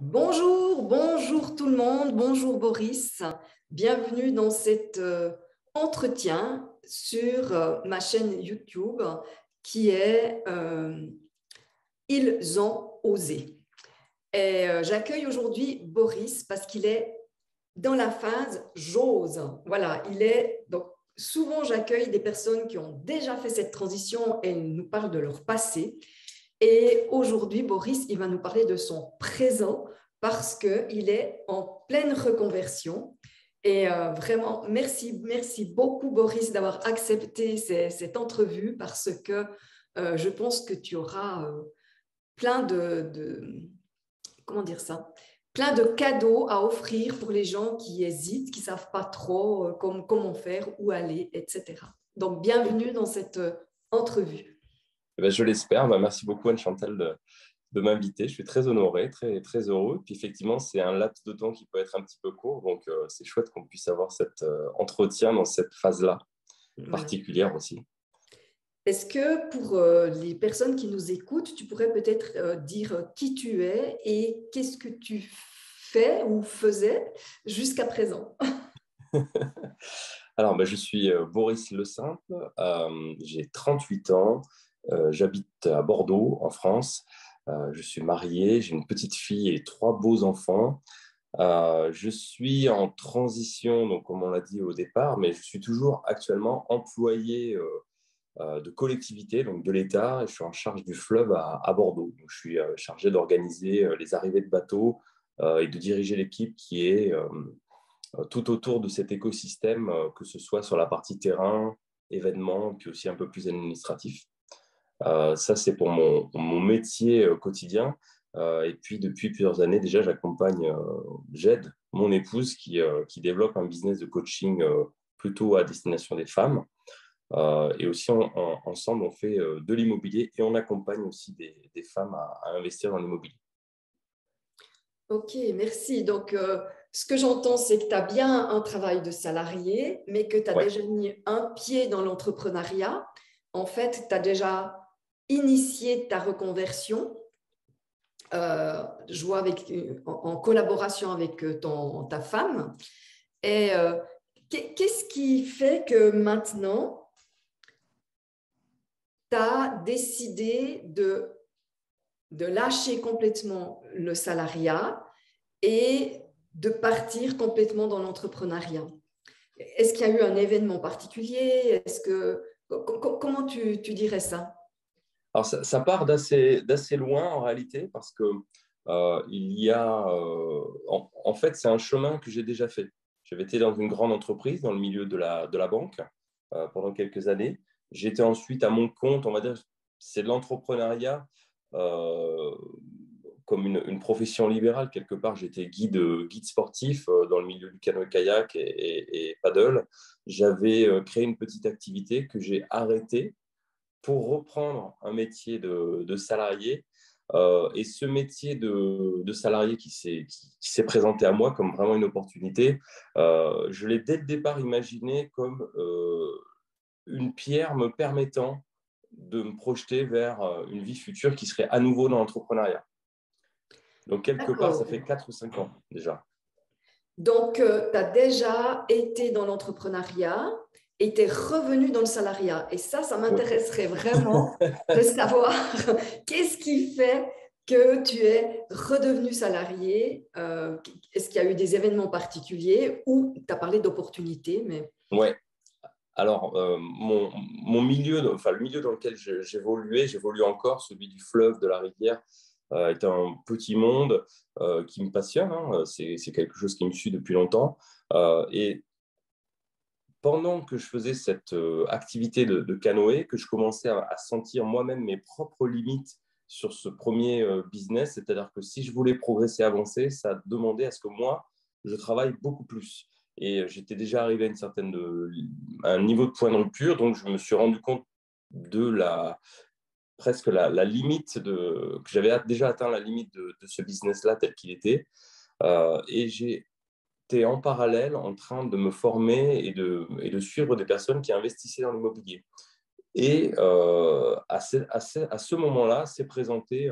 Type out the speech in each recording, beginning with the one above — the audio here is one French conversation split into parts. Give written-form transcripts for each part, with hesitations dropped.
Bonjour, bonjour tout le monde, bonjour Boris. Bienvenue dans cet entretien sur ma chaîne YouTube qui est Ils ont osé. Et j'accueille aujourd'hui Boris parce qu'il est dans la phase j'ose. Voilà, il est donc souvent j'accueille des personnes qui ont déjà fait cette transition et ils nous parlent de leur passé. Et aujourd'hui, Boris, il va nous parler de son présent parce qu'il est en pleine reconversion. Et vraiment, merci beaucoup, Boris, d'avoir accepté cette entrevue parce que je pense que tu auras plein comment dire ça, plein de cadeaux à offrir pour les gens qui hésitent, qui ne savent pas trop comment faire, où aller, etc. Donc, bienvenue dans cette entrevue. Je l'espère. Merci beaucoup, Anne-Chantal, de m'inviter. Je suis très honoré, très, très heureux. Puis effectivement, c'est un laps de temps qui peut être un petit peu court. Donc, c'est chouette qu'on puisse avoir cet entretien dans cette phase-là, Voilà. particulière aussi. Est-ce que pour les personnes qui nous écoutent, tu pourrais peut-être dire qui tu es et qu'est-ce que tu fais ou faisais jusqu'à présent? Alors, je suis Boris Le Simple. J'ai 38 ans. J'habite à Bordeaux, en France. Je suis marié. J'ai une petite fille et trois beaux enfants. Je suis en transition, donc comme on l'a dit au départ, mais je suis toujours actuellement employé de collectivité, donc de l'État. Et je suis en charge du fleuve à Bordeaux. Donc, je suis chargé d'organiser les arrivées de bateaux et de diriger l'équipe qui est tout autour de cet écosystème, que ce soit sur la partie terrain, événements, puis aussi un peu plus administratif. Ça, c'est pour mon métier quotidien. Et puis, depuis plusieurs années, déjà, j'aide mon épouse qui développe un business de coaching plutôt à destination des femmes. Et aussi, ensemble, on fait de l'immobilier et on accompagne aussi des femmes à investir dans l'immobilier. Ok, merci. Donc, ce que j'entends, c'est que tu as bien un travail de salarié, mais que tu as Ouais, déjà mis un pied dans l'entrepreneuriat. En fait, tu as déjà initié ta reconversion. Je vois en collaboration avec ta femme. Et qu'est-ce qui fait que maintenant, tu as décidé de lâcher complètement le salariat et de partir complètement dans l'entrepreneuriat? Est-ce qu'il y a eu un événement particulier? Comment tu dirais ça? alors ça part d'assez loin en réalité parce que il y a en fait c'est un chemin que j'ai déjà fait. J'avais été dans une grande entreprise dans le milieu de la banque pendant quelques années. J'étais ensuite à mon compte, on va dire, c'est de l'entrepreneuriat euh, comme une profession libérale quelque part. J'étais guide sportif dans le milieu du canoë-kayak et paddle. J'avais créé une petite activité que j'ai arrêtée pour reprendre un métier de salarié. Et ce métier de salarié qui s'est présenté à moi comme vraiment une opportunité, je l'ai dès le départ imaginé comme une pierre me permettant de me projeter vers une vie future qui serait à nouveau dans l'entrepreneuriat. Donc, quelque part, ça D'accord. fait 4 ou 5 ans déjà. Donc, tu as déjà été dans l'entrepreneuriat et tu es revenu dans le salariat. Et ça Oui. m'intéresserait vraiment de savoir qu'est-ce qui fait que tu es redevenu salarié. Est-ce qu'il y a eu des événements particuliers ou tu as parlé d'opportunités, mais... Ouais. Alors, mon milieu, enfin, le milieu dans lequel j'évolue encore, celui du fleuve, de la rivière, est un petit monde qui me passionne, hein. C'est quelque chose qui me suit depuis longtemps. Et pendant que je faisais cette activité de canoë, que je commençais à sentir moi-même mes propres limites sur ce premier business, c'est-à-dire que si je voulais progresser, avancer, ça demandait à ce que moi, je travaille beaucoup plus. Et j'étais déjà arrivé à un niveau de point de rupture, donc je me suis rendu compte de presque la limite que j'avais déjà atteint la limite de ce business-là tel qu'il était. Et j'ai en parallèle en train de me former et de suivre des personnes qui investissaient dans l'immobilier. Et à ce moment-là, s'est présenté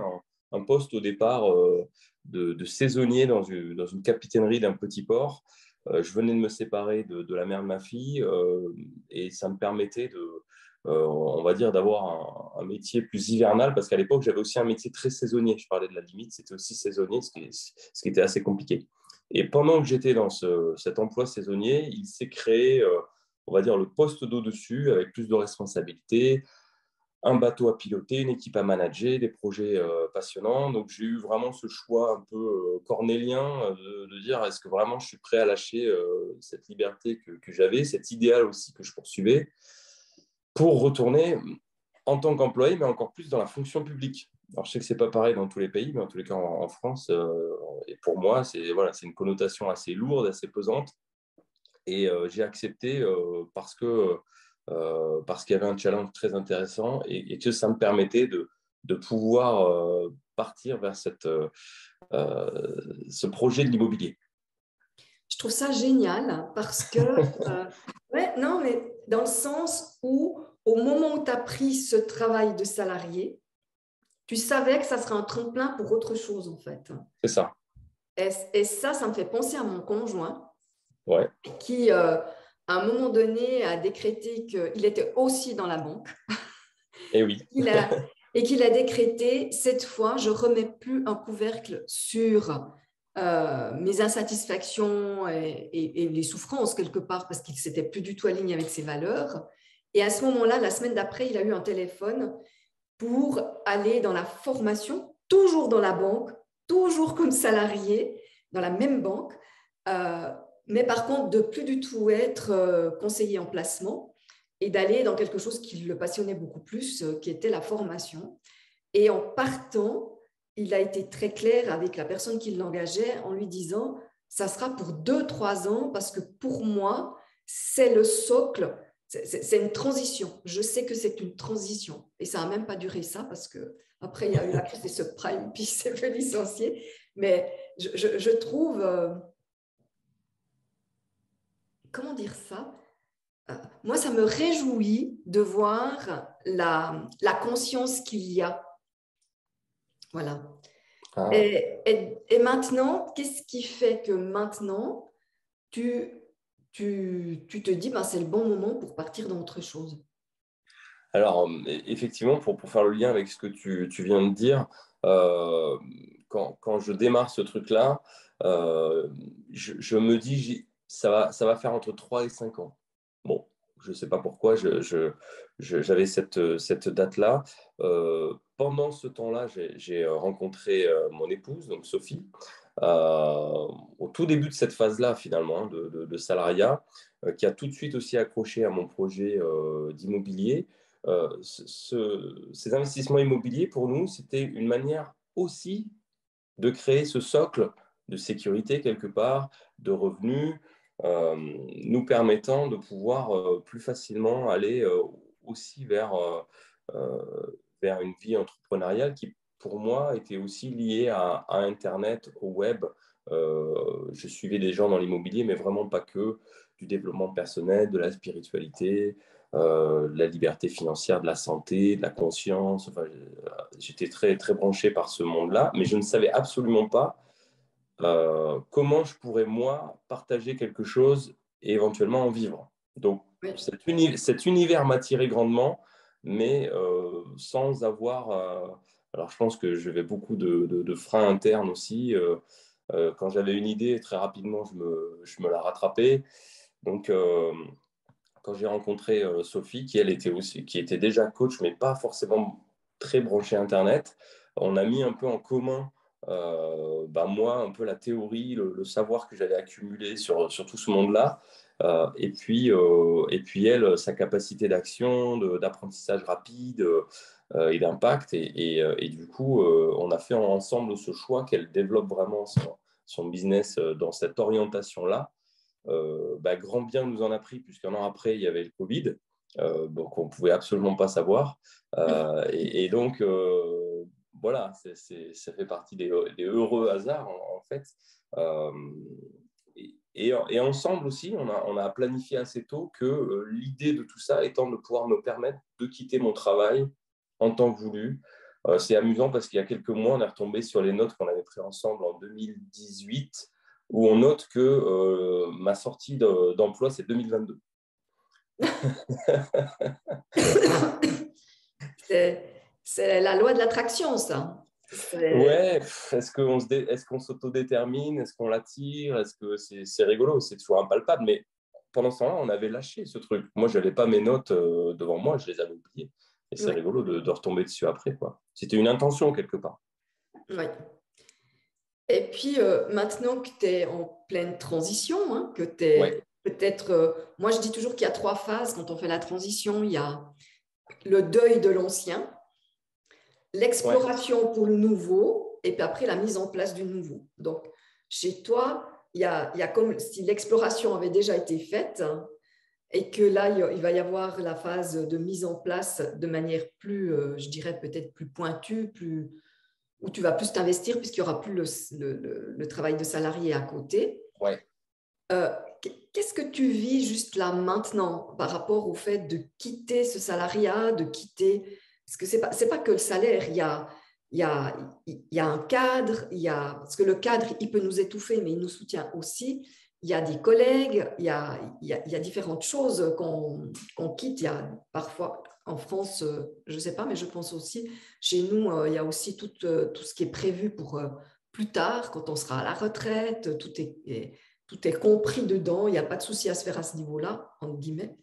un poste au départ de saisonnier dans une capitainerie d'un petit port. Je venais de me séparer de la mère de ma fille et ça me permettait on va dire, d'avoir un métier plus hivernal parce qu'à l'époque, j'avais aussi un métier très saisonnier. Je parlais de la limite, c'était aussi saisonnier, ce qui était assez compliqué. Et pendant que j'étais dans cet emploi saisonnier, il s'est créé, on va dire, le poste d'au-dessus avec plus de responsabilités, un bateau à piloter, une équipe à manager, des projets passionnants. Donc, j'ai eu vraiment ce choix un peu cornélien de dire est-ce que vraiment je suis prêt à lâcher cette liberté que j'avais, cet idéal aussi que je poursuivais, pour retourner en tant qu'employé, mais encore plus dans la fonction publique. Alors, je sais que ce n'est pas pareil dans tous les pays, mais en tous les cas, en France, et pour moi, c'est une connotation assez lourde, assez pesante. Et j'ai accepté parce qu'il y avait un challenge très intéressant et que ça me permettait de pouvoir partir vers ce projet de l'immobilier. Je trouve ça génial parce que, ouais, non, mais dans le sens où, au moment où tu as pris ce travail de salarié, tu savais que ça serait un tremplin pour autre chose, en fait. C'est ça. Et ça me fait penser à mon conjoint Ouais. qui, à un moment donné, a décrété qu'il était aussi dans la banque. Et oui. Et qu'il a décrété, cette fois, je ne remets plus un couvercle sur mes insatisfactions et les souffrances quelque part parce qu'il ne s'était plus du tout aligné avec ses valeurs. Et à ce moment-là, la semaine d'après, il a eu un téléphone pour aller dans la formation, toujours dans la banque, toujours comme salarié, dans la même banque, mais par contre de plus du tout être conseiller en placement et d'aller dans quelque chose qui le passionnait beaucoup plus, qui était la formation. Et en partant, il a été très clair avec la personne qui l'engageait en lui disant « ça sera pour 2-3 ans parce que pour moi, c'est le socle, c'est une transition. Je sais que c'est une transition. » Et ça n'a même pas duré ça parce qu'après, il y a eu la crise des subprimes, puis il s'est fait licencier. Mais je trouve, comment dire ça, moi, ça me réjouit de voir la conscience qu'il y a. Voilà. Ah. Et maintenant, qu'est-ce qui fait que maintenant, tu te dis, ben, c'est le bon moment pour partir dans autre chose? Alors, effectivement, pour faire le lien avec ce que tu viens de dire, euh, quand je démarre ce truc-là, je me dis, ça va faire entre 3 et 5 ans. Bon, je ne sais pas pourquoi, j'avais cette date-là. Pendant ce temps-là, j'ai rencontré mon épouse, donc Sophie, au tout début de cette phase-là, finalement, hein, de salariat, qui a tout de suite aussi accroché à mon projet d'immobilier. Ces investissements immobiliers, pour nous, c'était une manière aussi de créer ce socle de sécurité quelque part, de revenus, nous permettant de pouvoir plus facilement aller aussi vers une vie entrepreneuriale qui, pour moi, était aussi liée à Internet, au web. Je suivais des gens dans l'immobilier, mais vraiment pas que, du développement personnel, de la spiritualité, de la liberté financière, de la santé, de la conscience. Enfin, j'étais très, très branché par ce monde-là, mais je ne savais absolument pas comment je pourrais, moi, partager quelque chose et éventuellement en vivre. Donc, Oui. cet univers m'attirait grandement, mais sans avoir... alors, je pense que j'avais beaucoup de freins internes aussi. Quand j'avais une idée, très rapidement, je me la rattrapais. Donc, quand j'ai rencontré Sophie, qui elle était aussi, qui était déjà coach, mais pas forcément très branchée Internet, on a mis un peu en commun, moi, un peu la théorie, le savoir que j'avais accumulé sur tout ce monde-là, et puis elle, sa capacité d'action, d'apprentissage rapide et d'impact. Et du coup, on a fait ensemble ce choix qu'elle développe vraiment son business dans cette orientation-là. Grand bien nous en a pris, puisqu'un an après, il y avait le Covid, donc on ne pouvait absolument pas savoir. Et donc, voilà, ça fait partie des heureux hasards, en fait. Euh, et ensemble aussi, on a planifié assez tôt que l'idée de tout ça étant de pouvoir me permettre de quitter mon travail en temps voulu, C'est amusant parce qu'il y a quelques mois, on est retombé sur les notes qu'on avait prises ensemble en 2018, où on note que ma sortie d'emploi, c'est 2022. C'est la loi de l'attraction, ça. Ouais, est-ce qu'on s'autodétermine, est-ce qu'on l'attire, est-ce que c'est rigolo, c'est toujours impalpable, mais pendant ce temps-là, on avait lâché ce truc. Moi, je n'avais pas mes notes devant moi, je les avais oubliées. Et c'est Ouais, rigolo de retomber dessus après, quoi. C'était une intention quelque part. ouais. Et puis, maintenant que tu es en pleine transition, hein, que tu Ouais, es peut-être... moi, je dis toujours qu'il y a 3 phases quand on fait la transition. Il y a le deuil de l'ancien, ouais, l'exploration pour le nouveau, et puis après, la mise en place du nouveau. Donc, chez toi, il y a comme si l'exploration avait déjà été faite, hein, et que là, il va y avoir la phase de mise en place de manière plus, je dirais peut-être plus pointue, plus où tu vas plus t'investir puisqu'il n'y aura plus le travail de salarié à côté. ouais. Euh, Qu'est-ce que tu vis juste là maintenant par rapport au fait de quitter ce salariat, de quitter... Parce que c'est pas que le salaire, il y a un cadre, parce que le cadre, il peut nous étouffer, mais il nous soutient aussi. Il y a des collègues, il y a différentes choses qu'on quitte. Il y a parfois, en France, je ne sais pas, mais je pense aussi, chez nous, il y a aussi tout ce qui est prévu pour plus tard, quand on sera à la retraite, tout est compris dedans, il n'y a pas de souci à se faire à ce niveau-là, entre guillemets.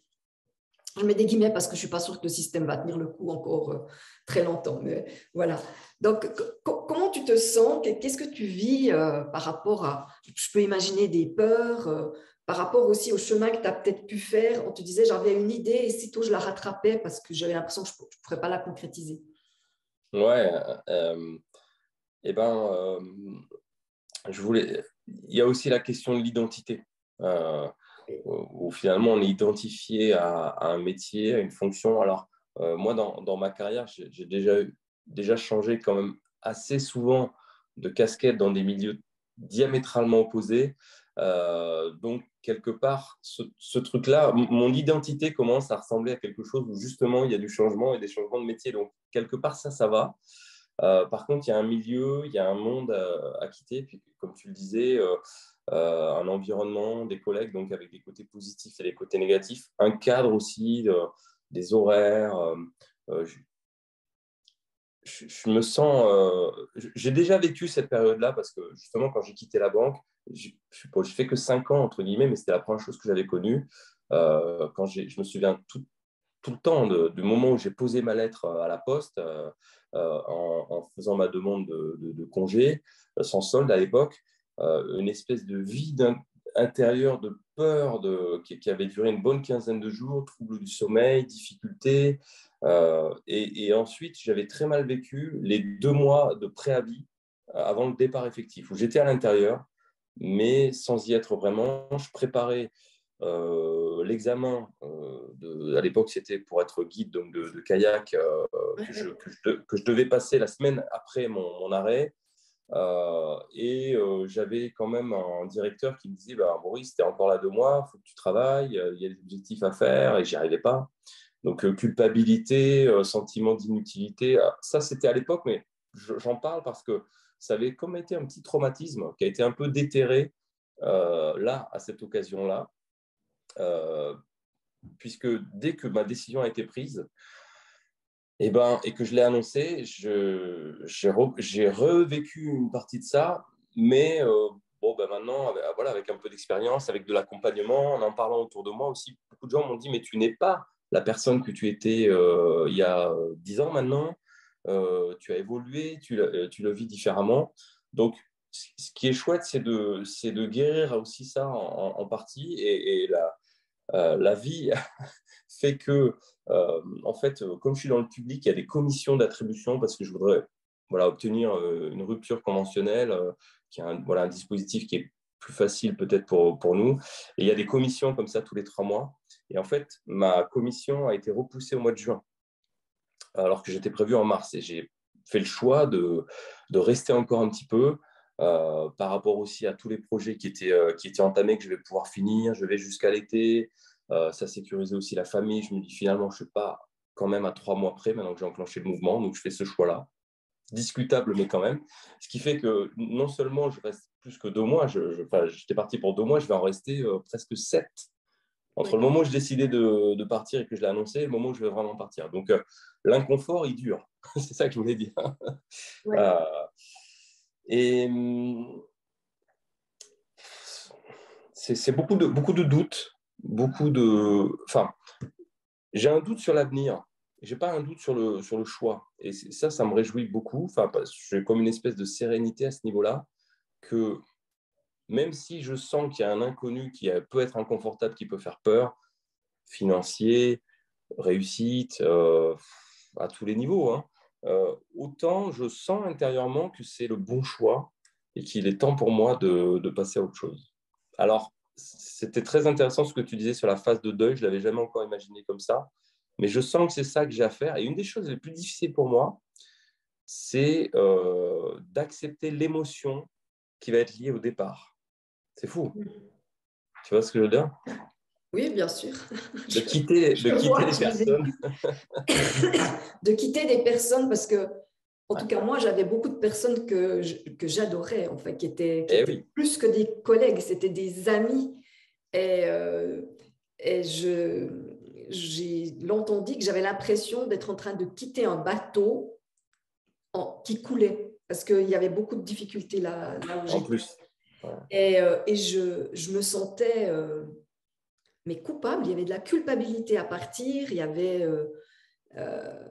Je mets des guillemets parce que je ne suis pas sûre que le système va tenir le coup encore très longtemps. Mais voilà. Donc, comment tu te sens? Qu'est-ce que tu vis par rapport à, je peux imaginer des peurs, par rapport aussi au chemin que tu as peut-être pu faire. On te disait, j'avais une idée et sitôt je la rattrapais parce que j'avais l'impression que je ne pourrais pas la concrétiser. Ouais, eh ben, je voulais. Il y a aussi la question de l'identité, euh, où finalement on est identifié à un métier, à une fonction. Alors, moi, dans ma carrière, j'ai déjà changé quand même assez souvent de casquette dans des milieux diamétralement opposés. Donc, quelque part, ce truc-là, mon identité commence à ressembler à quelque chose où justement il y a du changement et des changements de métier. Donc, quelque part, ça va. Par contre, il y a un milieu, il y a un monde à quitter. Puis, comme tu le disais, un environnement, des collègues, donc avec des côtés positifs et des côtés négatifs, un cadre aussi, des horaires. Je, je me sens. J'ai déjà vécu cette période-là parce que justement, quand j'ai quitté la banque, je fais que 5 ans, entre guillemets, mais c'était la première chose que j'avais connue. Je me souviens tout le temps du moment où j'ai posé ma lettre à la poste en faisant ma demande de congé sans solde à l'époque, une espèce de vide intérieur de peur qui avait duré une bonne quinzaine de jours, troubles du sommeil, difficultés. Et ensuite, j'avais très mal vécu les 2 mois de préavis avant le départ effectif, où j'étais à l'intérieur, mais sans y être vraiment. Je préparais l'examen, à l'époque, c'était pour être guide donc de kayak Ouais, ouais. que je devais passer la semaine après mon arrêt. J'avais quand même un directeur qui me disait bah, Maurice, tu es encore là 2 mois, il faut que tu travailles, il y a des objectifs à faire, et j'y arrivais pas. Donc, culpabilité, sentiment d'inutilité, ça c'était à l'époque, mais j'en parle parce que ça avait comme été un petit traumatisme qui a été un peu déterré là, à cette occasion-là. Euh, Puisque dès que ma décision a été prise et que je l'ai annoncé, j'ai revécu une partie de ça, mais bon, ben maintenant, voilà, avec un peu d'expérience, avec de l'accompagnement, en parlant autour de moi aussi, beaucoup de gens m'ont dit, mais tu n'es pas la personne que tu étais il y a 10 ans maintenant, tu as évolué, tu le vis différemment. Donc, ce qui est chouette, c'est de guérir aussi ça en partie et la vie fait que, en fait, comme je suis dans le public, il y a des commissions d'attribution parce que je voudrais voilà, obtenir une rupture conventionnelle, qui est voilà, un dispositif qui est plus facile peut-être pour nous. Et il y a des commissions comme ça tous les 3 mois. Et en fait, ma commission a été repoussée au mois de juin, alors que j'étais prévu en mars. Et j'ai fait le choix de rester encore un petit peu. Par rapport aussi à tous les projets qui étaient entamés, que je vais pouvoir finir, je vais jusqu'à l'été, ça sécurisait aussi la famille. Je me dis finalement, je ne suis pas quand même à 3 mois près, maintenant que j'ai enclenché le mouvement, donc je fais ce choix-là. discutable, mais quand même. Ce qui fait que non seulement je reste plus que 2 mois, j'étais parti pour 2 mois, je vais en rester presque 7. Entre Oui, le moment où je décidais de partir et que je l'ai annoncé, et le moment où je vais vraiment partir. Donc, l'inconfort, il dure. C'est ça que je voulais dire. oui. Euh, et c'est beaucoup de doutes, enfin, j'ai un doute sur l'avenir. J'ai pas un doute sur le choix. Et ça me réjouit beaucoup. Enfin, j'ai comme une espèce de sérénité à ce niveau-là que même si je sens qu'il y a un inconnu qui peut être inconfortable, qui peut faire peur, financier, réussite, à tous les niveaux, hein, autant je sens intérieurement que c'est le bon choix et qu'il est temps pour moi de passer à autre chose. Alors, c'était très intéressant ce que tu disais sur la phase de deuil, je ne l'avais jamais encore imaginé comme ça, mais je sens que c'est ça que j'ai à faire. Et une des choses les plus difficiles pour moi, c'est d'accepter l'émotion qui va être liée au départ. C'est fou. Tu vois ce que je veux dire? Oui, bien sûr. De Je, quitter, de je quitter vois, les je vous ai personnes. de quitter des personnes parce que, en tout Ouais. cas, moi, j'avais beaucoup de personnes que j'adorais, en fait, qui Eh étaient oui, plus que des collègues, c'était des amis. Et, et j'ai longtemps dit que j'avais l'impression d'être en train de quitter un bateau qui coulait parce qu'il y avait beaucoup de difficultés là où en j'étais. plus. Ouais. Et je me sentais mais coupable, il y avait de la culpabilité à partir, il y avait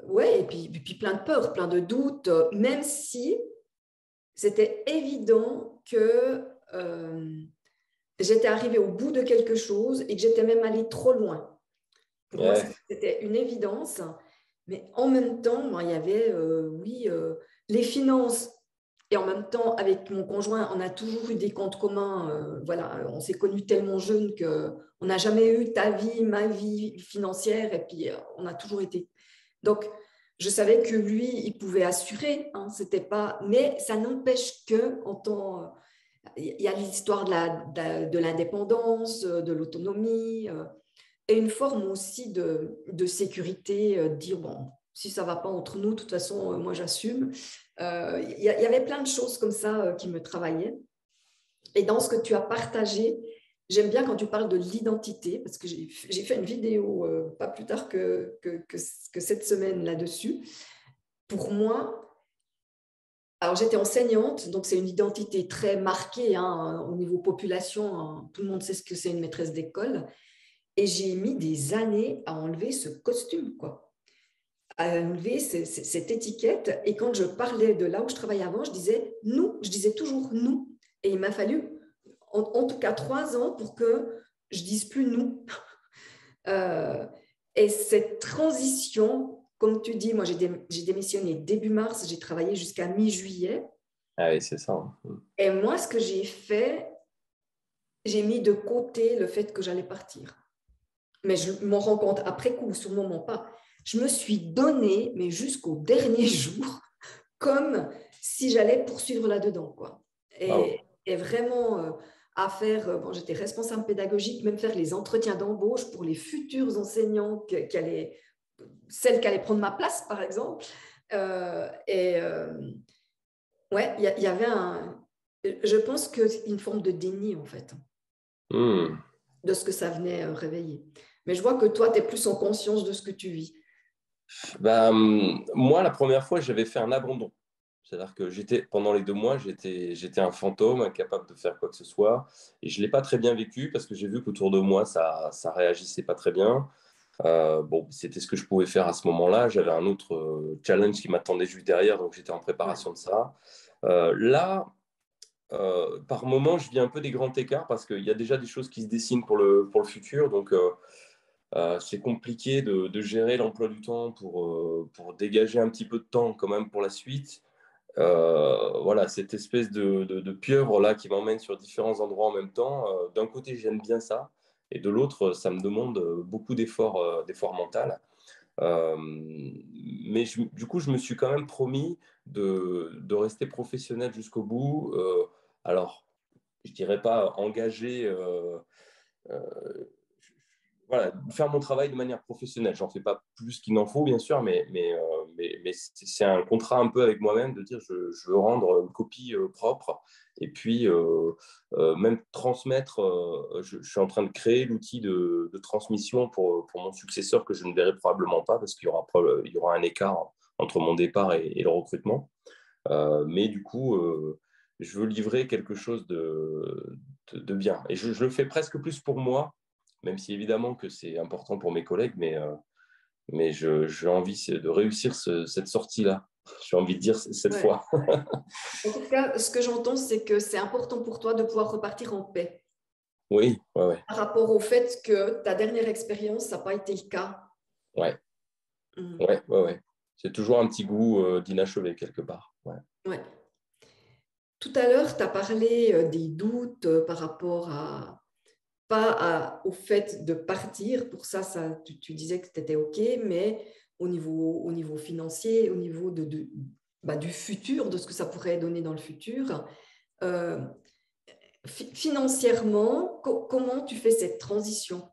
ouais, et puis plein de peurs, plein de doutes, même si c'était évident que j'étais arrivée au bout de quelque chose et que j'étais même allée trop loin. Pour moi, Ouais. c'était une évidence, mais en même temps, moi, il y avait, oui, les finances. Et en même temps, avec mon conjoint, on a toujours eu des comptes communs. Voilà, on s'est connus tellement jeunes qu'on n'a jamais eu ta vie, ma vie financière. Et puis, on a toujours été. Donc, je savais que lui, il pouvait assurer. Hein, c'était pas. Mais ça n'empêche que, en tant, il y a l'histoire de l'indépendance, de l'autonomie, et une forme aussi de sécurité, dire bon, si ça ne va pas entre nous, de toute façon, moi j'assume. Y avait plein de choses comme ça qui me travaillaient. Et dans ce que tu as partagé, j'aime bien quand tu parles de l'identité, parce que j'ai fait une vidéo pas plus tard que cette semaine là-dessus. Pour moi, alors j'étais enseignante, donc c'est une identité très marquée hein, au niveau population. Hein, tout le monde sait ce que c'est une maîtresse d'école. Et j'ai mis des années à enlever ce costume, quoi, à enlever cette étiquette. Et quand je parlais de là où je travaillais avant, je disais nous, je disais toujours nous. Et il m'a fallu en tout cas 3 ans pour que je dise plus nous. Euh, et cette transition, comme tu dis, moi j'ai démissionné début mars, j'ai travaillé jusqu'à mi-juillet. Ah oui, c'est ça. Hein. Et moi, ce que j'ai fait, j'ai mis de côté le fait que j'allais partir. Mais je m'en rends compte après coup, sur le moment pas. Je me suis donnée, mais jusqu'au dernier jour, comme si j'allais poursuivre là-dedans, quoi. Bravo. Et vraiment à faire, bon, j'étais responsable pédagogique, même faire les entretiens d'embauche pour les futurs enseignants celles qui allaient prendre ma place, par exemple. Et ouais, il y avait je pense qu'une forme de déni, en fait, Hmm. de ce que ça venait réveiller. Mais je vois que toi, tu es plus en conscience de ce que tu vis. Bah, moi, la première fois, j'avais fait un abandon. C'est-à-dire que pendant les 2 mois, j'étais un fantôme, incapable de faire quoi que ce soit. Et je ne l'ai pas très bien vécu parce que j'ai vu qu'autour de moi, ça réagissait pas très bien. Bon, c'était ce que je pouvais faire à ce moment-là. J'avais un autre challenge qui m'attendait juste derrière, donc j'étais en Ouais. préparation de ça. Là, par moment, je vis un peu des grands écarts parce qu'il y a déjà des choses qui se dessinent pour le futur. Donc, c'est compliqué de gérer l'emploi du temps pour dégager un petit peu de temps quand même pour la suite. Voilà, cette espèce de pieuvre là qui m'emmène sur différents endroits en même temps. D'un côté, j'aime bien ça, et de l'autre, ça me demande beaucoup d'efforts mentaux. Mais du coup, je me suis quand même promis de rester professionnel jusqu'au bout. Alors, je dirais pas engagé. Euh, voilà, faire mon travail de manière professionnelle. J'en fais pas plus qu'il n'en faut, bien sûr, mais mais c'est un contrat un peu avec moi-même de dire je veux rendre une copie propre et puis même transmettre. Je suis en train de créer l'outil de transmission pour mon successeur que je ne verrai probablement pas parce il y aura un écart entre mon départ et le recrutement. Mais du coup, je veux livrer quelque chose de bien. Et je le fais presque plus pour moi, même si évidemment que c'est important pour mes collègues, mais j'ai envie de réussir cette sortie-là. J'ai envie de dire cette Ouais. fois. En tout cas, ce que j'entends, c'est que c'est important pour toi de pouvoir repartir en paix Oui, ouais, ouais, par rapport au fait que ta dernière expérience, ça n'a pas été le cas. ouais, Mhm. ouais, ouais, ouais. C'est toujours un petit goût d'inachevé quelque part. Ouais. Ouais. Tout à l'heure, tu as parlé des doutes par rapport au fait de partir. Pour ça, tu disais que tu étais OK, mais au niveau financier, au niveau du futur, de ce que ça pourrait donner dans le futur, euh, financièrement, comment tu fais cette transition?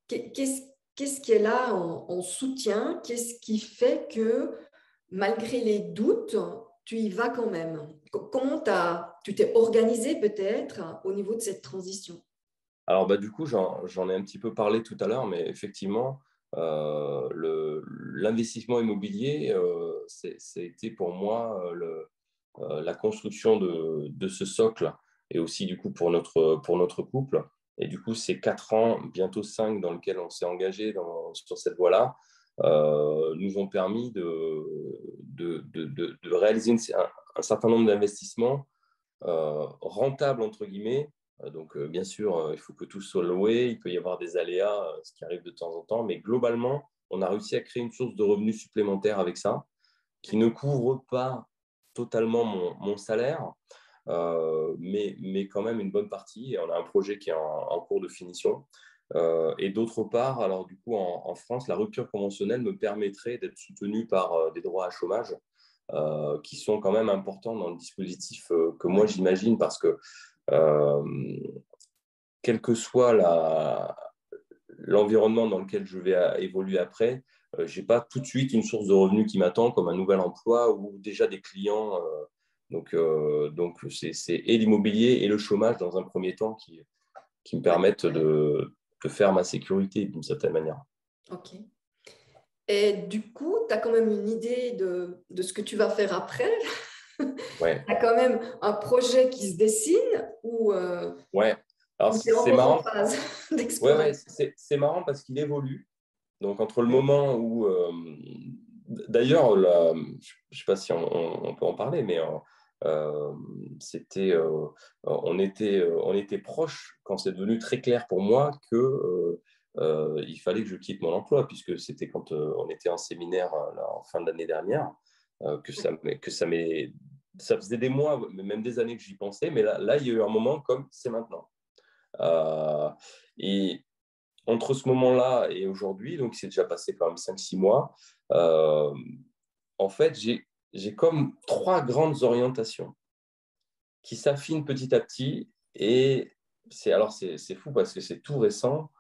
Qu'est-ce qui est là en soutien? Qu'est-ce qui fait que malgré les doutes, tu y vas quand même? Comment tu t'es organisé peut-être au niveau de cette transition? Alors, du coup, j'en ai un petit peu parlé tout à l'heure, mais effectivement, l'investissement immobilier, c'est été pour moi la construction de ce socle et aussi du coup pour notre couple. Et du coup, ces 4 ans, bientôt 5 dans lesquels on s'est engagé sur cette voie-là, nous ont permis de réaliser un certain nombre d'investissements rentables, entre guillemets. Donc, bien sûr, il faut que tout soit loué, il peut y avoir des aléas, ce qui arrive de temps en temps, mais globalement, on a réussi à créer une source de revenus supplémentaire avec ça, qui ne couvre pas totalement mon salaire, mais quand même une bonne partie. Et on a un projet qui est en cours de finition. Et d'autre part, alors du coup, en France, la rupture conventionnelle me permettrait d'être soutenu par des droits à chômage qui sont quand même importants dans le dispositif que moi Ouais. j'imagine parce que euh, quel que soit l'environnement dans lequel je vais évoluer après, je n'ai pas tout de suite une source de revenus qui m'attend comme un nouvel emploi ou déjà des clients. Donc c'est et l'immobilier et le chômage dans un premier temps qui me Ouais. permettent de faire ma sécurité d'une certaine manière. OK. Et du coup, tu as quand même une idée de ce que tu vas faire après? Ouais, Tu as quand même un projet qui se dessine ouais. Alors ou tu es c'est encore en marrant. phase Ouais, ouais, d'exploration? c'est marrant parce qu'il évolue. Donc, entre le Ouais. moment où. D'ailleurs, je ne sais pas si on peut en parler, mais euh, c'était, on était proche quand c'est devenu très clair pour moi que il fallait que je quitte mon emploi, puisque c'était quand on était en séminaire là, en fin d'année dernière, ça faisait des mois, même des années que j'y pensais, mais là, il y a eu un moment comme c'est maintenant. Euh, et entre ce moment-là et aujourd'hui, donc c'est déjà passé quand même 5 6 mois, euh, en fait, j'ai comme 3 grandes orientations qui s'affinent petit à petit. Et c'est fou parce que c'est tout récent.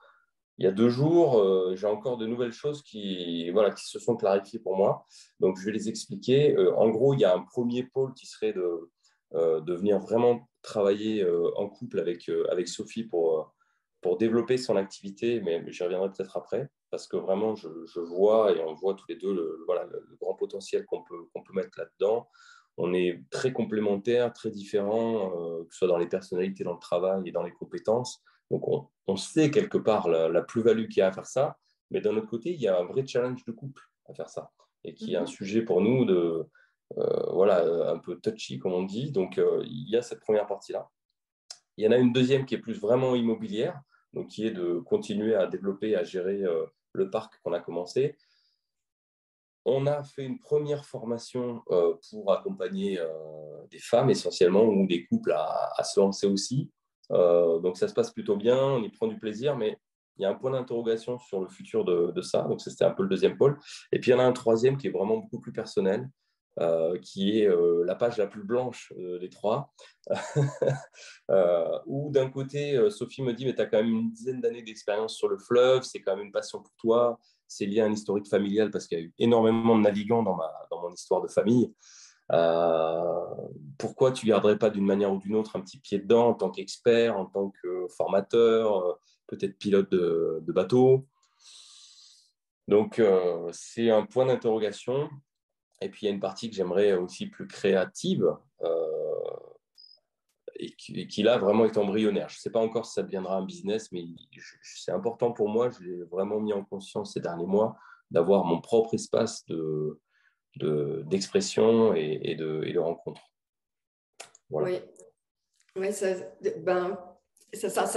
Il y a 2 jours, j'ai encore de nouvelles choses voilà, qui se sont clarifiées pour moi. Donc, je vais les expliquer. En gros, il y a un premier pôle qui serait de venir vraiment travailler en couple avec Sophie pour développer son activité, mais j'y reviendrai peut-être après, parce que vraiment, je vois et on voit tous les deux voilà, le grand potentiel qu'on peut mettre là-dedans. On est très complémentaires, très différents, que ce soit dans les personnalités, dans le travail et dans les compétences. Donc, on sait quelque part la plus-value qu'il y a à faire ça, mais d'un autre côté, il y a un vrai challenge de couple à faire ça, et qui est un Mhm. sujet pour nous voilà, un peu touchy, comme on dit. Donc, il y a cette première partie-là. Il y en a une deuxième qui est plus vraiment immobilière, donc qui est de continuer à développer, à gérer le parc qu'on a commencé. On a fait une première formation pour accompagner des femmes essentiellement ou des couples à se lancer aussi. Donc ça se passe plutôt bien, on y prend du plaisir, mais il y a un point d'interrogation sur le futur de ça. Donc c'était un peu le deuxième pôle. Et puis il y en a un troisième qui est vraiment beaucoup plus personnel, qui est la page la plus blanche des trois. Où d'un côté, Sophie me dit, mais tu as quand même une dizaine d'années d'expérience sur le fleuve, c'est quand même une passion pour toi. c'est lié à un historique familial parce qu'il y a eu énormément de navigants dans mon histoire de famille. Pourquoi tu ne garderais pas d'une manière ou d'une autre un petit pied dedans en tant qu'expert, en tant que formateur, peut-être pilote de bateau. Donc, c'est un point d'interrogation. Et puis, il y a une partie que j'aimerais aussi plus créative et qui, là, vraiment est embryonnaire. Je ne sais pas encore si ça deviendra un business, mais c'est important pour moi. Je l'ai vraiment mis en conscience ces derniers mois d'avoir mon propre espace d'expression et de rencontre. Voilà. Oui, ouais, ça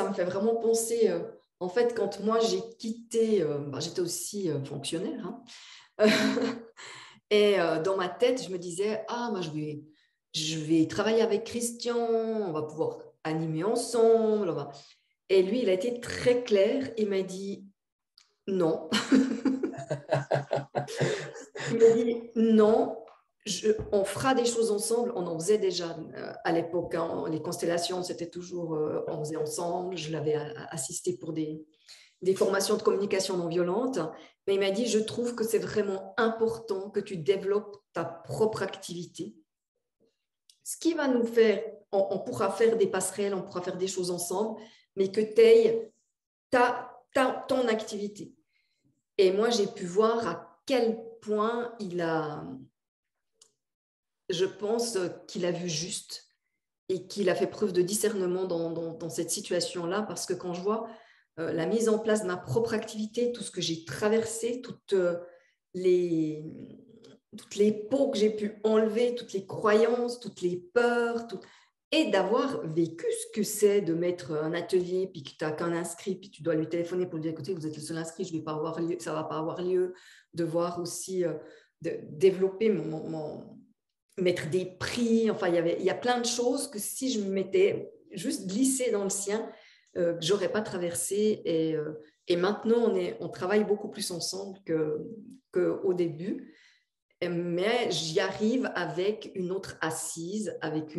me fait vraiment penser. En fait, quand moi j'ai quitté, j'étais aussi fonctionnaire, hein. Et dans ma tête, je me disais, ah, moi, je vais travailler avec Christian, on va pouvoir animer ensemble. Et lui, il a été très clair. Il m'a dit non. Il m'a dit non, on fera des choses ensemble. On en faisait déjà à l'époque, hein. Les constellations, c'était toujours, on faisait ensemble. Je l'avais assisté pour des formations de communication non violente. Mais il m'a dit, je trouve que c'est vraiment important que tu développes ta propre activité. Ce qui va nous faire, on pourra faire des passerelles, on pourra faire des choses ensemble, mais que tu aies ton activité. Et moi, j'ai pu voir à quel point je pense qu'il a vu juste et qu'il a fait preuve de discernement dans cette situation-là, parce que quand je vois la mise en place de ma propre activité, tout ce que j'ai traversé, toutes les peaux que j'ai pu enlever, toutes les croyances, toutes les peurs, et d'avoir vécu ce que c'est de mettre un atelier, puis que tu n'as qu'un inscrit, puis tu dois lui téléphoner pour lui dire, écoutez, vous êtes le seul inscrit, ça ne va pas avoir lieu, de voir aussi, de développer mettre des prix, enfin, il y a plein de choses que si je me mettais juste glissée dans le sien, que je n'aurais pas traversé. Et maintenant, on travaille beaucoup plus ensemble qu'au début. Mais j'y arrive avec une autre assise, avec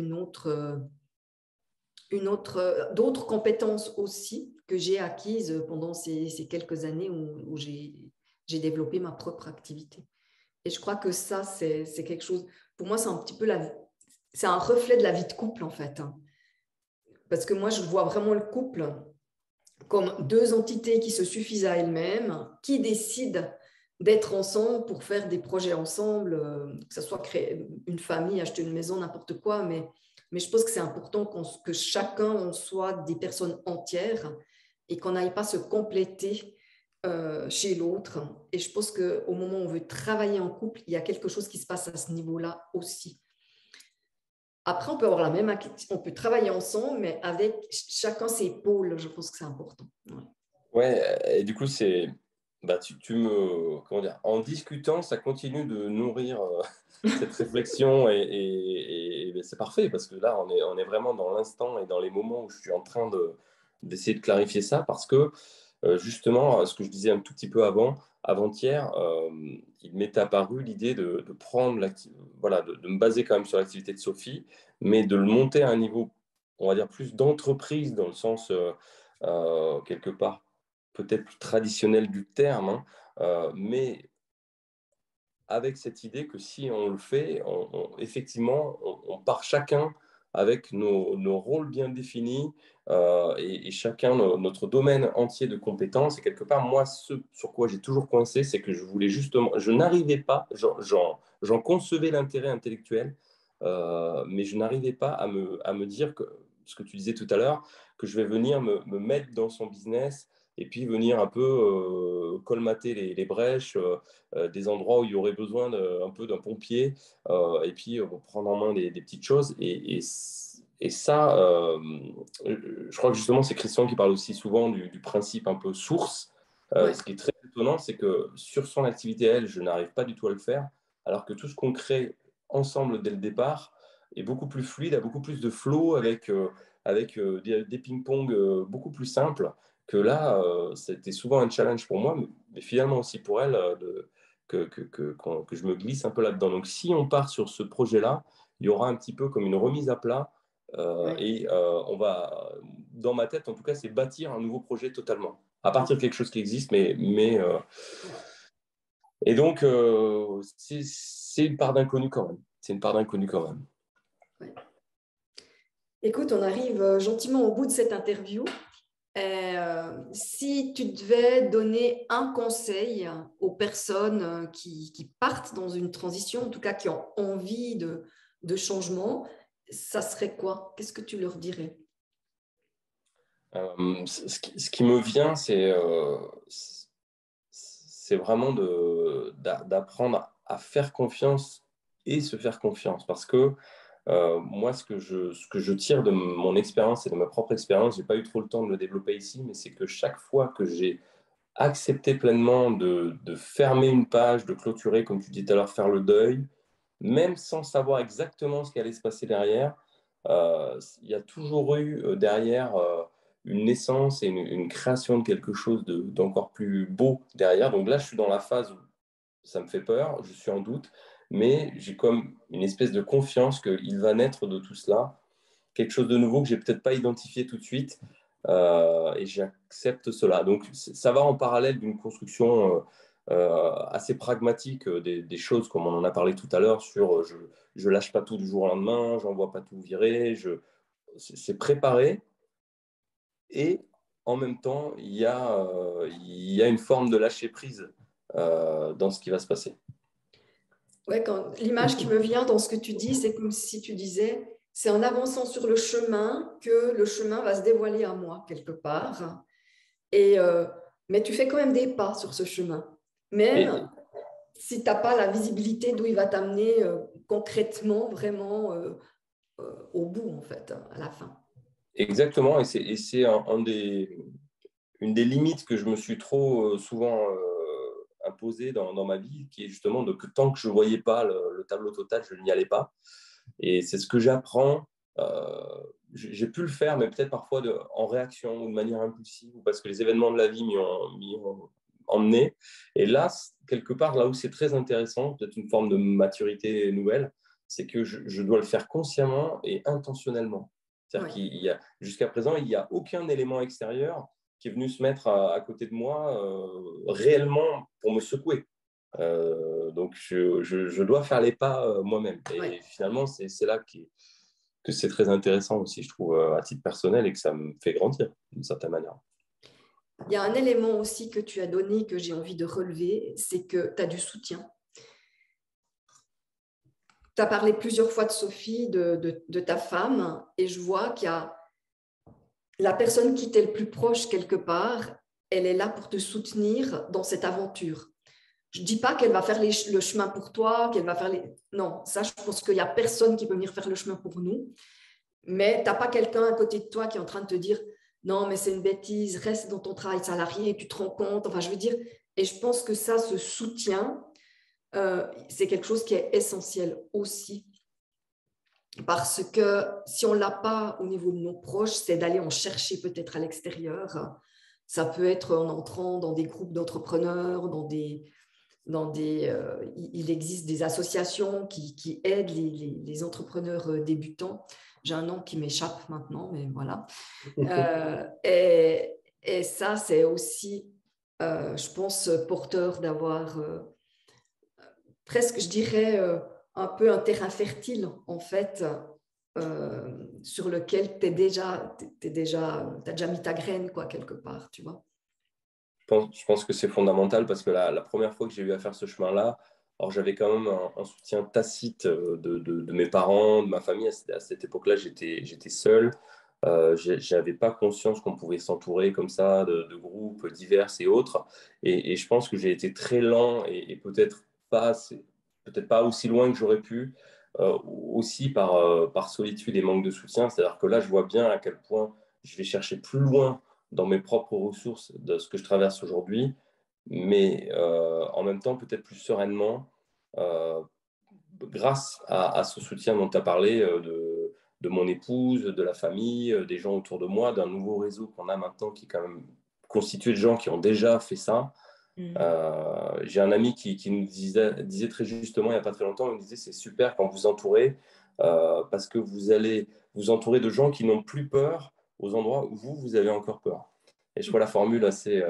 d'autres compétences aussi que j'ai acquises pendant ces quelques années où j'ai développé ma propre activité. Et je crois que ça, c'est quelque chose, pour moi, c'est un petit peu c'est un reflet de la vie de couple, en fait, hein. Parce que moi, je vois vraiment le couple comme deux entités qui se suffisent à elles-mêmes, qui décident d'être ensemble pour faire des projets ensemble, que ce soit créer une famille, acheter une maison, n'importe quoi. Mais je pense que c'est important que chacun on soit des personnes entières et qu'on n'aille pas se compléter chez l'autre. Et je pense qu'au moment où on veut travailler en couple, il y a quelque chose qui se passe à ce niveau-là aussi. Après, on peut avoir on peut travailler ensemble, mais avec chacun ses pôles, je pense que c'est important. Ouais, et du coup, comment dire, en discutant, ça continue de nourrir cette réflexion et c'est parfait parce que là, on est vraiment dans l'instant et dans les moments où je suis en train d'essayer de clarifier ça parce que justement, ce que je disais un tout petit peu avant-hier, il m'est apparu l'idée de prendre voilà, de me baser quand même sur l'activité de Sophie, mais de le monter à un niveau, on va dire, plus d'entreprise dans le sens, quelque part, peut-être plus traditionnel du terme, hein, mais avec cette idée que si on le fait, effectivement, on part chacun avec nos rôles bien définis et chacun notre domaine entier de compétences. Et quelque part, moi, ce sur quoi j'ai toujours coincé, c'est que je voulais justement, je n'arrivais pas, j'en concevais l'intérêt intellectuel, mais je n'arrivais pas à me dire que, ce que tu disais tout à l'heure, que je vais venir me mettre dans son business et puis venir un peu colmater les brèches, des endroits où il y aurait besoin un peu d'un pompier, et puis prendre en main des petites choses. Et ça, je crois que justement, c'est Christian qui parle aussi souvent du principe un peu source. Ouais. Ce qui est très étonnant, c'est que sur son activité, elle, je n'arrive pas du tout à le faire, alors que tout ce qu'on crée ensemble dès le départ est beaucoup plus fluide, a beaucoup plus de flow avec des ping-pong beaucoup plus simples que là, c'était souvent un challenge pour moi, mais finalement aussi pour elle, que je me glisse un peu là-dedans. Donc, si on part sur ce projet-là, il y aura un petit peu comme une remise à plat, Ouais. et on va, dans ma tête en tout cas, c'est bâtir un nouveau projet totalement, à partir de quelque chose qui existe, mais Et donc, c'est une part d'inconnu quand même. C'est une part d'inconnu quand même. Ouais. Écoute, on arrive gentiment au bout de cette interview. Si tu devais donner un conseil aux personnes qui partent dans une transition, en tout cas qui ont envie de changement, ça serait quoi? Qu'est-ce que tu leur dirais? Ce qui me vient, c'est vraiment d'apprendre à faire confiance et se faire confiance. Parce que moi, ce que je tire de mon expérience et de ma propre expérience, je n'ai pas eu trop le temps de le développer ici, mais c'est que chaque fois que j'ai accepté pleinement de fermer une page, de clôturer, comme tu dis tout à l'heure, faire le deuil, même sans savoir exactement ce qui allait se passer derrière, il y a toujours eu derrière une naissance et une création de quelque chose d'encore plus beau derrière. Donc là, je suis dans la phase où ça me fait peur, je suis en doute, mais j'ai comme une espèce de confiance qu'il va naître de tout cela quelque chose de nouveau que j'ai peut-être pas identifié tout de suite, et j'accepte cela. Donc ça va en parallèle d'une construction assez pragmatique des choses, comme on en a parlé tout à l'heure, sur je lâche pas tout du jour au lendemain, j'envoie pas tout virer, c'est préparé, et en même temps il y a une forme de lâcher prise dans ce qui va se passer. Ouais, l'image qui me vient dans ce que tu dis, c'est comme si tu disais, c'est en avançant sur le chemin que le chemin va se dévoiler à moi quelque part. Mais tu fais quand même des pas sur ce chemin. Et, Même si tu n'as pas la visibilité d'où il va t'amener concrètement, vraiment au bout, en fait, à la fin. exactement, et c'est une des limites que je me suis trop souvent imposée dans ma vie, qui est justement que tant que je ne voyais pas le tableau total, je n'y allais pas. Et c'est ce que j'apprends. J'ai pu le faire, mais peut-être parfois en réaction ou de manière impulsive, ou parce que les événements de la vie m'y ont emmené. Et là, quelque part, là où c'est très intéressant, peut-être une forme de maturité nouvelle, c'est que je dois le faire consciemment et intentionnellement. C'est-à-dire Ouais. jusqu'à présent, il n'y a aucun élément extérieur qui est venu se mettre à côté de moi réellement pour me secouer. Donc, je dois faire les pas moi-même. Ouais. Et finalement, c'est là que c'est très intéressant aussi, je trouve, à titre personnel, et que ça me fait grandir d'une certaine manière. Il y a un élément aussi que tu as donné que j'ai envie de relever, c'est que tu as du soutien. Tu as parlé plusieurs fois de Sophie, de ta femme, et je vois qu'il y a la personne qui t'est le plus proche quelque part, elle est là pour te soutenir dans cette aventure. Je ne dis pas qu'elle va faire le chemin pour toi, qu'elle va faire les... Non, ça, je pense qu'il n'y a personne qui peut venir faire le chemin pour nous. Mais tu n'as pas quelqu'un à côté de toi qui est en train de te dire non, mais c'est une bêtise, reste dans ton travail salarié et tu te rends compte. Enfin, je veux dire, et je pense que ça, ce soutien, c'est quelque chose qui est essentiel aussi. Parce que si on ne l'a pas au niveau de nos proches, c'est d'aller en chercher peut-être à l'extérieur. Ça peut être en entrant dans des groupes d'entrepreneurs, il existe des associations qui aident les entrepreneurs débutants. J'ai un nom qui m'échappe maintenant, mais voilà. Et ça, c'est aussi, je pense, porteur d'avoir presque, je dirais, un peu un terrain fertile, en fait, sur lequel tu as déjà mis ta graine, quoi, quelque part, tu vois. Je pense que c'est fondamental parce que la première fois que j'ai eu à faire ce chemin-là, alors j'avais quand même un soutien tacite de mes parents, de ma famille. À cette époque-là, j'étais seul. Je n'avais pas conscience qu'on pouvait s'entourer comme ça de groupes divers et autres. Et je pense que j'ai été très lent et peut-être pas aussi loin que j'aurais pu, aussi par solitude et manque de soutien. C'est-à-dire que là, je vois bien à quel point je vais chercher plus loin dans mes propres ressources de ce que je traverse aujourd'hui, mais en même temps peut-être plus sereinement, euh, grâce à ce soutien dont tu as parlé de mon épouse, de la famille, des gens autour de moi, d'un nouveau réseau qu'on a maintenant qui est quand même constitué de gens qui ont déjà fait ça. J'ai un ami qui nous disait très justement il n'y a pas très longtemps, il me disait c'est super quand vous entourez, parce que vous allez vous entourer de gens qui n'ont plus peur aux endroits où vous avez encore peur. Et je trouve la formule assez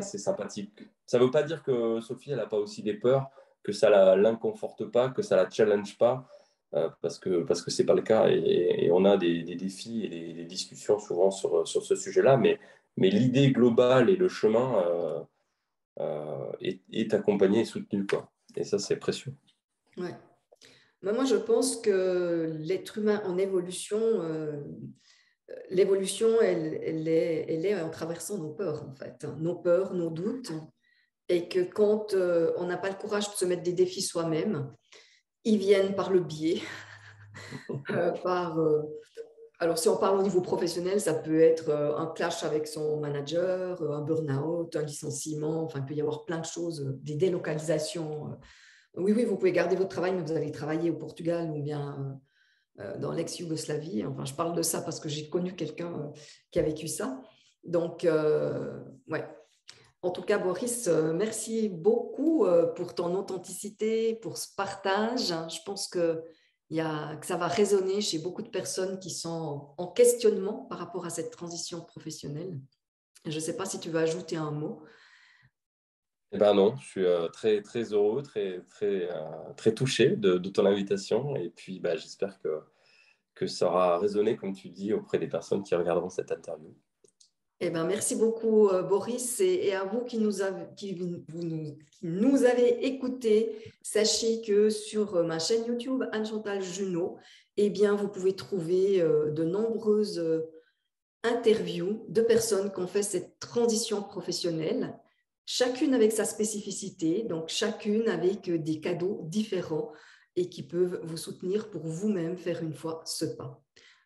sympathique. Ça ne veut pas dire que Sophie, elle n'a pas aussi des peurs, que ça ne l'inconforte pas, que ça ne la challenge pas, parce que ce n'est pas le cas. Et on a des défis et des discussions souvent sur ce sujet-là. Mais l'idée globale et le chemin est accompagné et soutenu, quoi. Et ça, c'est précieux. Ouais. Moi, je pense que l'être humain en évolution, l'évolution, elle est en traversant nos peurs, en fait, hein. Nos peurs, nos doutes. Et que quand on n'a pas le courage de se mettre des défis soi-même, ils viennent par le biais, par... alors, si on parle au niveau professionnel, ça peut être un clash avec son manager, un burn-out, un licenciement, enfin, il peut y avoir plein de choses, des délocalisations. Oui, oui, vous pouvez garder votre travail, mais vous allez travailler au Portugal ou bien dans l'ex-Yougoslavie. Enfin, je parle de ça parce que j'ai connu quelqu'un qui a vécu ça. Donc, ouais. En tout cas, Boris, merci beaucoup pour ton authenticité, pour ce partage. Je pense que ça va résonner chez beaucoup de personnes qui sont en questionnement par rapport à cette transition professionnelle. Je ne sais pas si tu veux ajouter un mot. Eh ben non, je suis très, très heureux, très touché de ton invitation. Et puis, bah, j'espère que ça aura résonné, comme tu dis, auprès des personnes qui regarderont cette interview. Eh ben, merci beaucoup, Boris, et à vous qui nous avez écoutés. Sachez que sur ma chaîne YouTube, Anne-Chantal Junot, eh bien, vous pouvez trouver de nombreuses interviews de personnes qui ont fait cette transition professionnelle, chacune avec sa spécificité, donc chacune avec des cadeaux différents et qui peuvent vous soutenir pour vous-même faire une fois ce pas.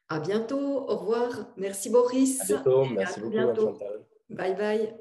À bientôt, au revoir. Merci À Boris bientôt. et à Merci très beaucoup, bientôt. Anne-Chantal. Bye bye.